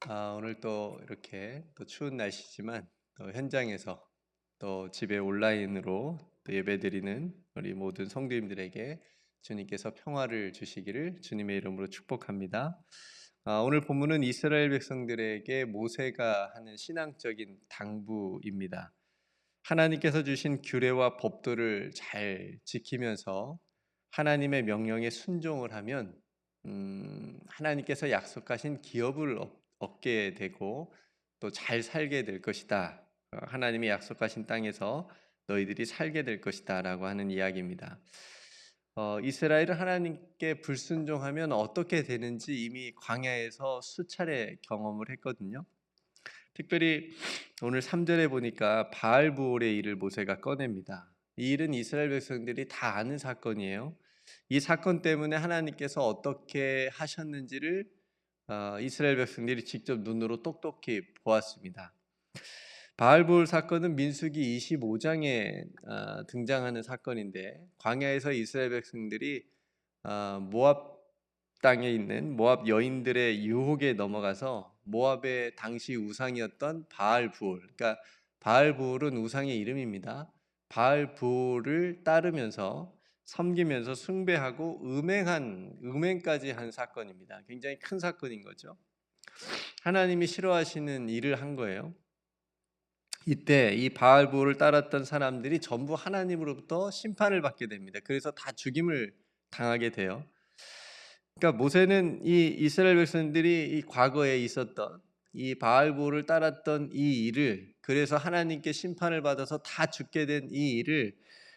오늘 또 이렇게 또 추운 날씨지만 또 현장에서 또 집에 온라인으로 또 예배드리는 우리 모든 성도님들에게 주님께서 평화를 주시기를 주님의 이름으로 축복합니다. 오늘 본문은 이스라엘 백성들에게 모세가 하는 신앙적인 당부입니다. 하나님께서 주신 규례와 법도를 잘 지키면서 하나님의 명령에 순종을 하면 하나님께서 약속하신 기업을 얻게 되고 또 잘 살게 될 것이다. 하나님이 약속하신 땅에서 너희들이 살게 될 것이다라고 하는 이야기입니다. 이스라엘은 하나님께 불순종하면 어떻게 되는지 이미 광야에서 수차례 경험을 했거든요. 특별히 오늘 3절에 보니까 바알부올의 일을 모세가 꺼냅니다. 이 일은 이스라엘 백성들이 다 아는 사건이에요. 이 사건 때문에 하나님께서 어떻게 하셨는지를 이스라엘 백성들이 직접 눈으로 똑똑히 보았습니다. 바알부올 사건은 민수기 25장에 등장하는 사건인데, 광야에서 이스라엘 백성들이 모압 땅에 있는 모압 여인들의 유혹에 넘어가서 모압의 당시 우상이었던 바알부올, 그러니까 바알부올은 우상의 이름입니다. 바알부올을 따르면서 섬기면서 숭배하고 음행까지 한 사건입니다. 굉장히 큰 사건인 거죠. 하나님이 싫어하시는 일을 한 거예요. 이때 이 바알부올을 따랐던 사람들이 전부 하나님으로부터 심판을 받게 됩니다. 그래서 다 죽임을 당하게 돼요. 그러니까 모세는 이 이스라엘 백성들이 이 과거에 있었던 이 바알부올을 따랐던 이 일을, 그래서 하나님께 심판을 받아서 다 죽게 된 이 일을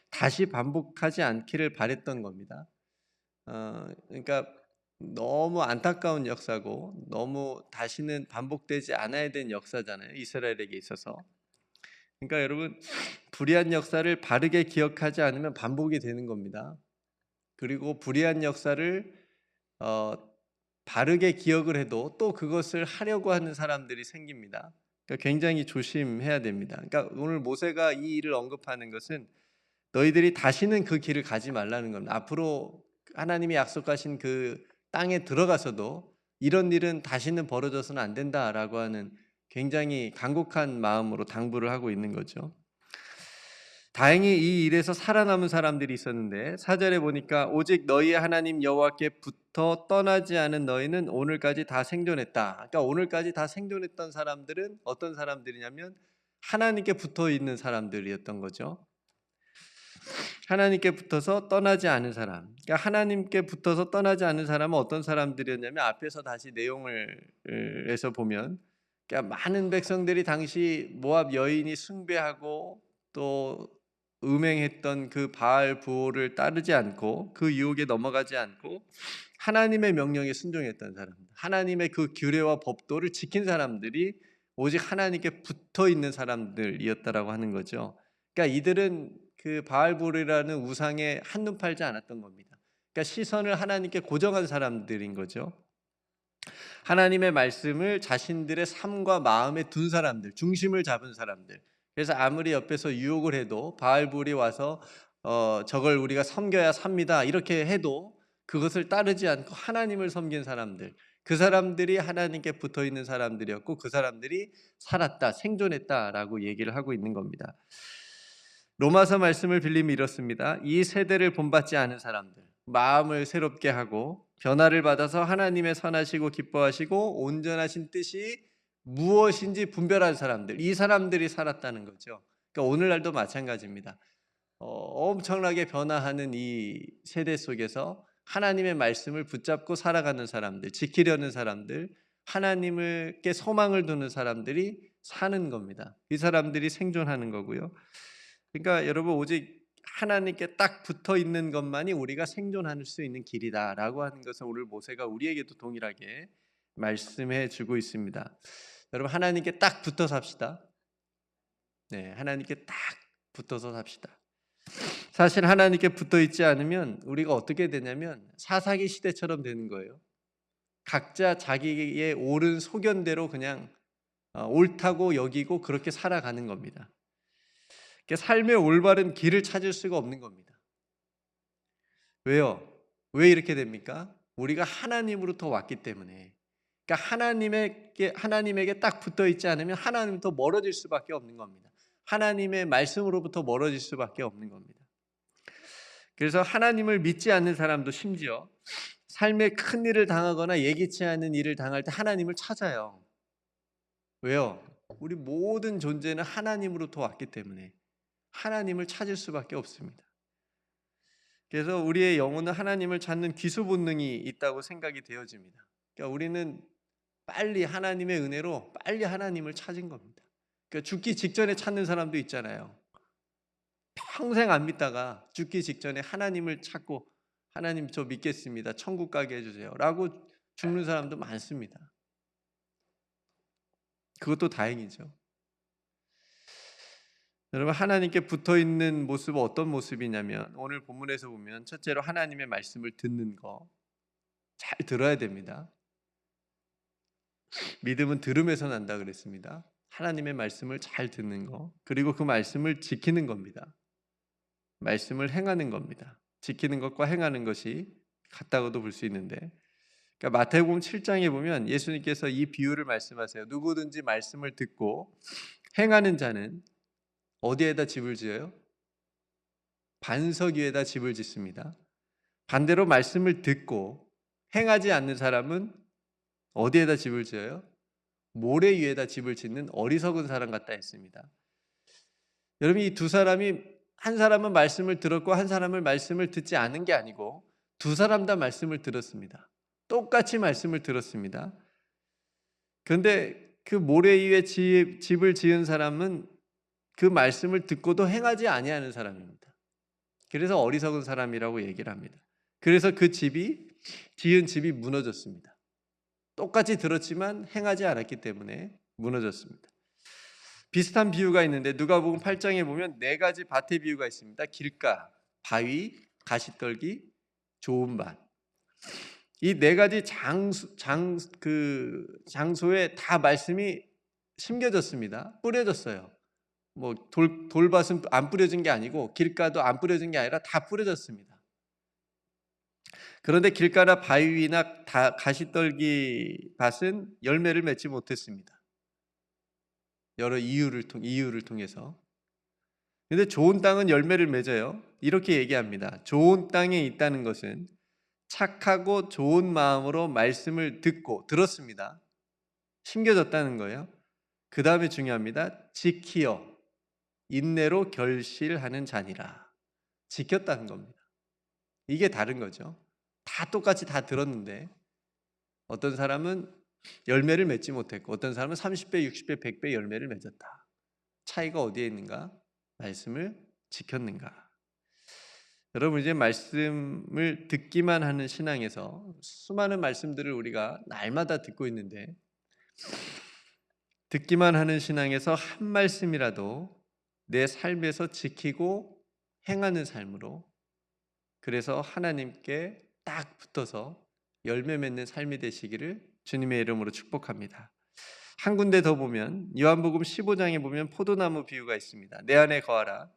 다시 반복하지 않기를 바랬던 겁니다. 그러니까 너무 안타까운 역사고 너무 다시는 반복되지 않아야 된 역사잖아요, 이스라엘에게 있어서. 그러니까 여러분, 불의한 역사를 바르게 기억하지 않으면 반복이 되는 겁니다. 그리고 불의한 역사를 어, 바르게 기억을 해도 또 그것을 하려고 하는 사람들이 생깁니다. 그러니까 굉장히 조심해야 됩니다. 그러니까 오늘 모세가 이 일을 언급하는 것은 너희들이 다시는 그 길을 가지 말라는 겁니다. 앞으로 하나님이 약속하신 그 땅에 들어가서도 이런 일은 다시는 벌어져서는 안 된다라고 하는 굉장히 간곡한 마음으로 당부를 하고 있는 거죠. 다행히 이 일에서 살아남은 사람들이 있었는데 4절에 보니까 오직 너희의 하나님 여호와께부터 떠나지 않은 너희는 오늘까지 다 생존했다. 그러니까 오늘까지 다 생존했던 사람들은 어떤 사람들이냐면 하나님께 붙어 있는 사람들이었던 거죠. 하나님께 붙어서 떠나지 않은 사람. 그러니까 하나님께 붙어서 떠나지 않은 사람은 어떤 사람들이었냐면 앞에서 다시 내용을 해서 보면, 그러니까 많은 백성들이 당시 모압 여인이 숭배하고 또 음행했던 그 바알 부호를 따르지 않고 그 유혹에 넘어가지 않고 하나님의 명령에 순종했던 사람들, 하나님의 그 규례와 법도를 지킨 사람들이 오직 하나님께 붙어 있는 사람들이었다라고 하는 거죠. 그러니까 이들은 그 바알볼이라는 우상에 한눈 팔지 않았던 겁니다. 그러니까 시선을 하나님께 고정한 사람들인 거죠. 하나님의 말씀을 자신들의 삶과 마음에 둔 사람들, 중심을 잡은 사람들. 그래서 아무리 옆에서 유혹을 해도 바알볼이 와서 저걸 우리가 섬겨야 삽니다 이렇게 해도 그것을 따르지 않고 하나님을 섬긴 사람들, 그 사람들이 하나님께 붙어 있는 사람들이었고 그 사람들이 살았다, 생존했다라고 얘기를 하고 있는 겁니다. 로마서 말씀을 빌리면 이렇습니다. 이 세대를 본받지 않은 사람들, 마음을 새롭게 하고 변화를 받아서 하나님의 선하시고 기뻐하시고 온전하신 뜻이 무엇인지 분별한 사람들, 이 사람들이 살았다는 거죠. 그러니까 오늘날도 마찬가지입니다. 엄청나게 변화하는 이 세대 속에서 하나님의 말씀을 붙잡고 살아가는 사람들, 지키려는 사람들, 하나님께 소망을 두는 사람들이 사는 겁니다. 이 사람들이 생존하는 거고요. 그러니까 여러분, 오직 하나님께 딱 붙어 있는 것만이 우리가 생존할 수 있는 길이다라고 하는 것을 오늘 모세가 우리에게도 동일하게 말씀해 주고 있습니다. 여러분, 하나님께 딱 붙어 삽시다. 네, 하나님께 딱 붙어서 삽시다. 사실 하나님께 붙어 있지 않으면 우리가 어떻게 되냐면 사사기 시대처럼 되는 거예요. 각자 자기의 옳은 소견대로 그냥 옳다고 여기고 그렇게 살아가는 겁니다. 삶의 올바른 길을 찾을 수가 없는 겁니다. 왜요? 왜 이렇게 됩니까? 우리가 하나님으로부터 왔기 때문에, 그러니까 하나님에게 딱 붙어 있지 않으면 하나님부터 멀어질 수밖에 없는 겁니다. 하나님의 말씀으로부터 멀어질 수밖에 없는 겁니다. 그래서 하나님을 믿지 않는 사람도 심지어 삶에 큰 일을 당하거나 예기치 않은 일을 당할 때 하나님을 찾아요. 왜요? 우리 모든 존재는 하나님으로부터 왔기 때문에 하나님을 찾을 수밖에 없습니다. 그래서 우리의 영혼은 하나님을 찾는 귀소 본능이 있다고 생각이 되어집니다. 그러니까 우리는 빨리 하나님의 은혜로 빨리 하나님을 찾은 겁니다. 그러니까 죽기 직전에 찾는 사람도 있잖아요. 평생 안 믿다가 죽기 직전에 하나님을 찾고 하나님 저 믿겠습니다. 천국 가게 해주세요. 라고 죽는 사람도 많습니다. 그것도 다행이죠. 여러분 하나님께 붙어있는 모습은 어떤 모습이냐면 오늘 본문에서 보면 첫째로 하나님의 말씀을 듣는 거 잘 들어야 됩니다. 믿음은 들음에서 난다 그랬습니다. 하나님의 말씀을 잘 듣는 거 그리고 그 말씀을 지키는 겁니다. 말씀을 행하는 겁니다. 지키는 것과 행하는 것이 같다고도 볼 수 있는데 그러니까 마태복음 7장에 보면 예수님께서 이 비유를 말씀하세요. 누구든지 말씀을 듣고 행하는 자는 어디에다 집을 지어요? 반석 위에다 집을 짓습니다. 반대로 말씀을 듣고 행하지 않는 사람은 어디에다 집을 지어요? 모래 위에다 집을 짓는 어리석은 사람 같다 했습니다. 여러분 이 두 사람이 한 사람은 말씀을 들었고 한 사람은 말씀을 듣지 않은 게 아니고 두 사람 다 말씀을 들었습니다. 똑같이 말씀을 들었습니다. 그런데 그 모래 위에 집을 지은 사람은 그 말씀을 듣고도 행하지 아니하는 사람입니다. 그래서 어리석은 사람이라고 얘기를 합니다. 그래서 그 지은 집이 무너졌습니다. 똑같이 들었지만 행하지 않았기 때문에 무너졌습니다. 비슷한 비유가 있는데 누가복음 8장에 보면 네 가지 밭의 비유가 있습니다. 길가, 바위, 가시떨기, 좋은 밭. 이 네 가지 장소에 다 말씀이 심겨졌습니다. 뿌려졌어요. 뭐 돌밭은 안 뿌려진 게 아니고 길가도 안 뿌려진 게 아니라 다 뿌려졌습니다. 그런데 길가나 바위나 가시떨기 밭은 열매를 맺지 못했습니다. 여러 이유를 통해서. 그런데 좋은 땅은 열매를 맺어요. 이렇게 얘기합니다. 좋은 땅에 있다는 것은 착하고 좋은 마음으로 말씀을 들었습니다. 심겨졌다는 거예요. 그 다음에 중요합니다. 지키어 인내로 결실하는 자니라. 지켰다는 겁니다. 이게 다른 거죠. 다 똑같이 다 들었는데 어떤 사람은 열매를 맺지 못했고 어떤 사람은 30배, 60배, 100배 열매를 맺었다. 차이가 어디에 있는가? 말씀을 지켰는가? 여러분 이제 말씀을 듣기만 하는 신앙에서 수많은 말씀들을 우리가 날마다 듣고 있는데 듣기만 하는 신앙에서 한 말씀이라도 내 삶에서 지키고 행하는 삶으로 그래서 하나님께 딱 붙어서 열매 맺는 삶이 되시기를 주님의 이름으로 축복합니다. 한 군데 더 보면 요한복음 15장에 보면 포도나무 비유가 있습니다. 내 안에 거하라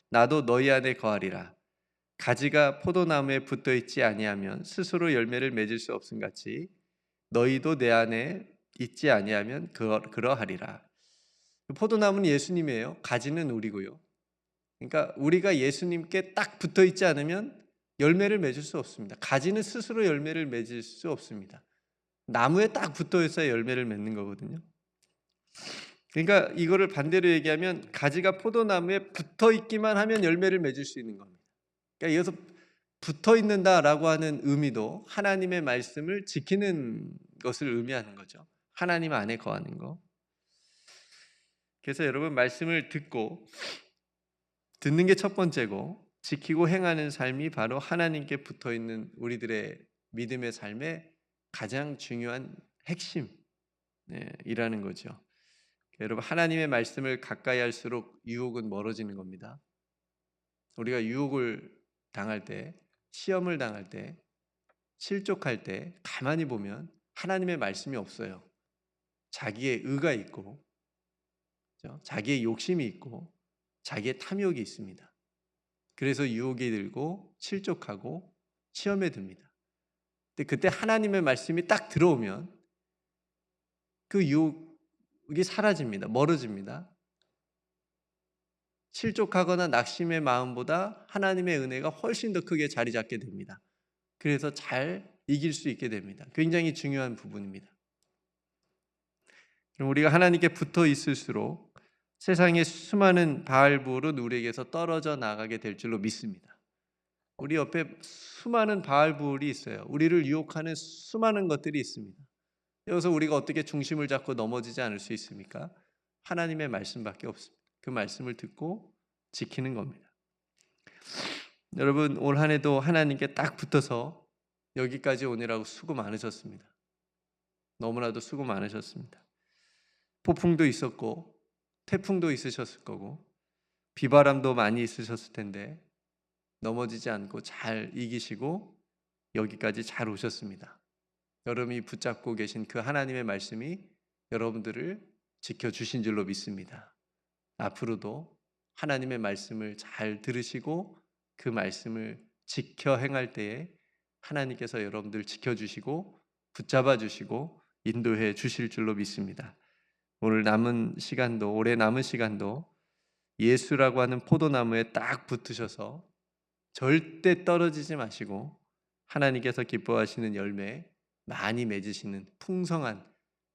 나도 너희 안에 거하리라. 가지가 포도나무에 붙어 있지 아니하면 스스로 열매를 맺을 수 없음 같이 너희도 내 안에 있지 아니하면 그러하리라. 포도나무는 예수님이에요. 가지는 우리고요. 그러니까 우리가 예수님께 딱 붙어 있지 않으면 열매를 맺을 수 없습니다. 가지는 스스로 열매를 맺을 수 없습니다. 나무에 딱 붙어 있어야 열매를 맺는 거거든요. 그러니까 이거를 반대로 얘기하면 가지가 포도나무에 붙어 있기만 하면 열매를 맺을 수 있는 겁니다. 그러니까 여기서 붙어 있는다라고 하는 의미도 하나님의 말씀을 지키는 것을 의미하는 거죠. 하나님 안에 거하는 거. 그래서 여러분 말씀을 듣는 게 첫 번째고 지키고 행하는 삶이 바로 하나님께 붙어 있는 우리들의 믿음의 삶의 가장 중요한 핵심이라는 거죠. 여러분 하나님의 말씀을 가까이 할수록 유혹은 멀어지는 겁니다. 우리가 유혹을 당할 때, 시험을 당할 때, 실족할 때 가만히 보면 하나님의 말씀이 없어요. 자기의 의가 있고 자기의 욕심이 있고 자기의 탐욕이 있습니다. 그래서 유혹이 들고 실족하고 시험에 듭니다. 근데 그때 하나님의 말씀이 딱 들어오면 그 유혹이 사라집니다. 멀어집니다. 실족하거나 낙심의 마음보다 하나님의 은혜가 훨씬 더 크게 자리 잡게 됩니다. 그래서 잘 이길 수 있게 됩니다. 굉장히 중요한 부분입니다. 그럼 우리가 하나님께 붙어 있을수록 세상의 수많은 바알불은 우리에게서 떨어져 나가게 될 줄로 믿습니다. 우리 옆에 수많은 바알불이 있어요. 우리를 유혹하는 수많은 것들이 있습니다. 여기서 우리가 어떻게 중심을 잡고 넘어지지 않을 수 있습니까? 하나님의 말씀밖에 없습니다. 그 말씀을 듣고 지키는 겁니다. 여러분, 올 한 해도 하나님께 딱 붙어서 여기까지 오느라고 수고 많으셨습니다. 너무나도 수고 많으셨습니다. 폭풍도 있었고 태풍도 있으셨을 거고 비바람도 많이 있으셨을 텐데 넘어지지 않고 잘 이기시고 여기까지 잘 오셨습니다. 여러분이 붙잡고 계신 그 하나님의 말씀이 여러분들을 지켜주신 줄로 믿습니다. 앞으로도 하나님의 말씀을 잘 들으시고 그 말씀을 지켜 행할 때에 하나님께서 여러분들 지켜주시고 붙잡아 주시고 인도해 주실 줄로 믿습니다. 오늘 남은 시간도, 올해 남은 시간도 예수라고 하는 포도나무에 딱 붙으셔서 절대 떨어지지 마시고 하나님께서 기뻐하시는 열매 많이 맺으시는 풍성한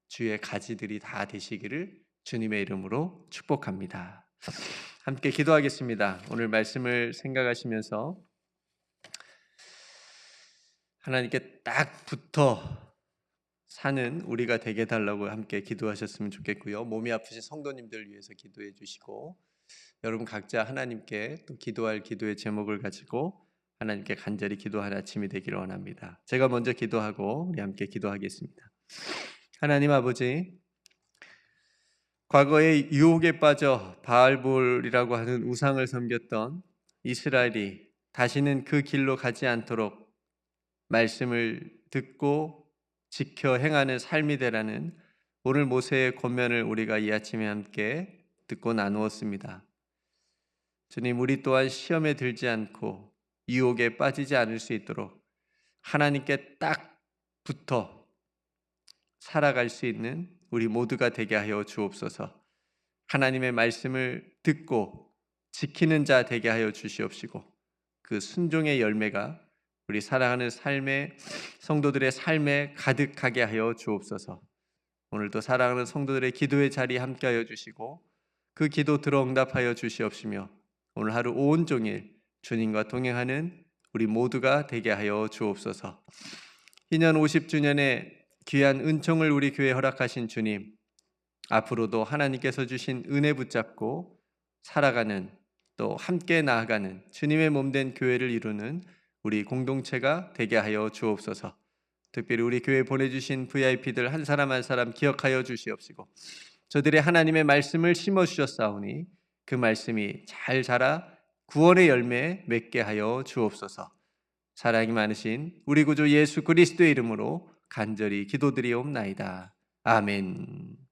주의 가지들이 다 되시기를 주님의 이름으로 축복합니다. 함께 기도하겠습니다. 오늘 말씀을 생각하시면서 하나님께 딱 붙어 사는 우리가 되게 해달라고 함께 기도하셨으면 좋겠고요. 몸이 아프신 성도님들 위해서 기도해 주시고 여러분 각자 하나님께 또 기도할 기도의 제목을 가지고 하나님께 간절히 기도하는 아침이 되기를 원합니다. 제가 먼저 기도하고 우리 함께 기도하겠습니다. 하나님 아버지, 과거에 유혹에 빠져 바알볼이라고 하는 우상을 섬겼던 이스라엘이 다시는 그 길로 가지 않도록 말씀을 듣고 지켜 행하는 삶이 되라는 오늘 모세의 권면을 우리가 이 아침에 함께 듣고 나누었습니다. 주님, 우리 또한 시험에 들지 않고 유혹에 빠지지 않을 수 있도록 하나님께 딱 붙어 살아갈 수 있는 우리 모두가 되게 하여 주옵소서. 하나님의 말씀을 듣고 지키는 자 되게 하여 주시옵시고 그 순종의 열매가 우리 살아가는 삶의 성도들의 삶에 가득하게 하여 주옵소서. 오늘도 살아가는 성도들의 기도의 자리에 함께하여 주시고 그 기도 들어 응답하여 주시옵시며 오늘 하루 온종일 주님과 동행하는 우리 모두가 되게 하여 주옵소서. 희년 50주년의 귀한 은총을 우리 교회에 허락하신 주님, 앞으로도 하나님께서 주신 은혜 붙잡고 살아가는 또 함께 나아가는 주님의 몸된 교회를 이루는 우리 공동체가 되게 하여 주옵소서. 특별히 우리 교회에 보내주신 VIP들 한 사람 한 사람 기억하여 주시옵시고 저들의 하나님의 말씀을 심어주셨사오니 그 말씀이 잘 자라 구원의 열매 맺게 하여 주옵소서. 사랑이 많으신 우리 구주 예수 그리스도의 이름으로 간절히 기도드리옵나이다. 아멘.